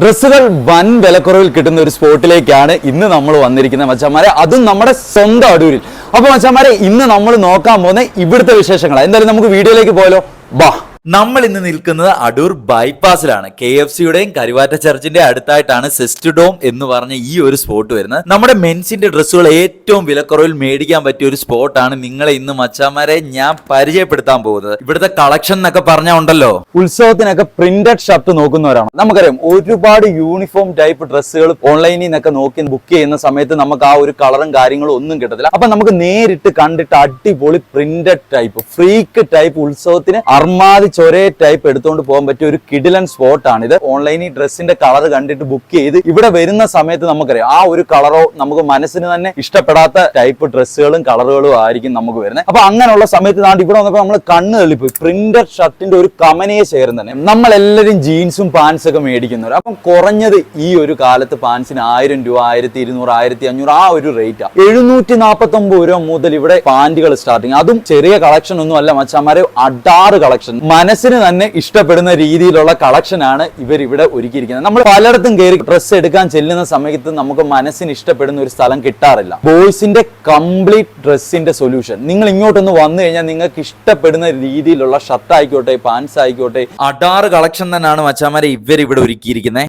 ഡ്രസ്സുകൾ വൻ വിലക്കുറവിൽ കിട്ടുന്ന ഒരു സ്പോട്ടിലേക്കാണ് ഇന്ന് നമ്മൾ വന്നിരിക്കുന്നത് മച്ചാമാരെ, അതും നമ്മുടെ സ്വന്തം അടൂരിൽ. അപ്പൊ മച്ചാമാരെ, ഇന്ന് നമ്മൾ നോക്കാൻ പോകുന്ന ഇവിടുത്തെ വിശേഷങ്ങളാണ്. എന്തായാലും നമുക്ക് വീഡിയോയിലേക്ക് പോയാലോ, ബാ. നമ്മൾ ഇന്ന് നിൽക്കുന്നത് അടൂർ ബൈപ്പാസിലാണ്. KFCയുടെയും കരുവാറ്റ ചർച്ചിന്റെ അടുത്തായിട്ടാണ് സെസ്റ്റ്ഡോം എന്ന് പറഞ്ഞ ഈ ഒരു സ്പോട്ട് വരുന്നത്. നമ്മുടെ മെൻസിന്റെ ഡ്രസ്സുകൾ ഏറ്റവും വിലക്കുറവിൽ മേടിക്കാൻ പറ്റിയ ഒരു സ്പോട്ടാണ് നിങ്ങളെ ഇന്ന് മച്ചാമാരെ ഞാൻ പരിചയപ്പെടുത്താൻ പോകുന്നത്. ഇവിടുത്തെ കളക്ഷൻ എന്നൊക്കെ പറഞ്ഞാൽ ഉണ്ടല്ലോ, ഉത്സവത്തിനൊക്കെ പ്രിന്റഡ് ഷർട്ട് നോക്കുന്നവരാണ്. നമുക്കറിയാം ഒരുപാട് യൂണിഫോം ടൈപ്പ് ഡ്രസ്സുകൾ ഓൺലൈനിൽ നിന്നൊക്കെ നോക്കി ബുക്ക് ചെയ്യുന്ന സമയത്ത് നമുക്ക് ആ ഒരു കളറും കാര്യങ്ങളും ഒന്നും കിട്ടത്തില്ല. അപ്പൊ നമുക്ക് നേരിട്ട് കണ്ടിട്ട് അടിപൊളി പ്രിന്റഡ് ടൈപ്പ് ഫ്രീക്ക് ടൈപ്പ് ഉത്സവത്തിന് അർമാദി ഒരേ ടൈപ്പ് എടുത്തുകൊണ്ട് പോകാൻ പറ്റിയ ഒരു കിഡിലൻ സ്പോട്ട് ആണ് ഇത്. ഓൺലൈനിൽ ഡ്രസ്സിന്റെ കളർ കണ്ടിട്ട് ബുക്ക് ചെയ്ത് ഇവിടെ വരുന്ന സമയത്ത് നമുക്കറിയാം ആ ഒരു കളറോ നമുക്ക് മനസ്സിന് തന്നെ ഇഷ്ടപ്പെടാത്ത ടൈപ്പ് ഡ്രസ്സുകളും കളറുകളും ആയിരിക്കും നമുക്ക് വരുന്നത്. അപ്പൊ അങ്ങനെയുള്ള സമയത്ത് ഇവിടെ വന്നപ്പോൾ നമ്മൾ കണ്ണ് തള്ളിപ്പോയി. പ്രിന്റഡ് ഷർട്ടിന്റെ ഒരു കമനീയ ഷെയർ തന്നെ. നമ്മളെല്ലാവരും ജീൻസും പാൻസ് ഒക്കെ മേടിക്കുന്നവർ. അപ്പം കുറഞ്ഞത് ഈ ഒരു കാലത്ത് പാൻസിന് 1000 രൂപ, 1200, 1500 ആ ഒരു റേറ്റ്. 749 രൂപ മുതൽ ഇവിടെ പാന്റുകൾ സ്റ്റാർട്ടിങ്. അതും ചെറിയ കളക്ഷൻ ഒന്നും അല്ല മച്ചാമാരെ, അടാറ് കളക്ഷൻ. മനസ്സിന് തന്നെ ഇഷ്ടപ്പെടുന്ന രീതിയിലുള്ള കളക്ഷൻ ആണ് ഇവരിവിടെ ഒരുക്കിയിരിക്കുന്നത്. നമ്മൾ പലയിടത്തും കയറി ഡ്രസ്സ് എടുക്കാൻ ചെല്ലുന്ന സമയത്ത് നമുക്ക് മനസ്സിന് ഇഷ്ടപ്പെടുന്ന ഒരു സ്ഥലം കിട്ടാറില്ല. ബോയ്സിന്റെ കംപ്ലീറ്റ് ഡ്രസ്സിന്റെ സൊല്യൂഷൻ. നിങ്ങൾ ഇങ്ങോട്ടൊന്ന് വന്നു കഴിഞ്ഞാൽ നിങ്ങൾക്ക് ഇഷ്ടപ്പെടുന്ന രീതിയിലുള്ള ഷർട്ട് ആയിക്കോട്ടെ, പാൻസ് ആയിക്കോട്ടെ, അടാറ് കളക്ഷൻ തന്നെയാണ് മച്ചാമാരെ ഇവരിവിടെ ഒരുക്കിയിരിക്കുന്നത്.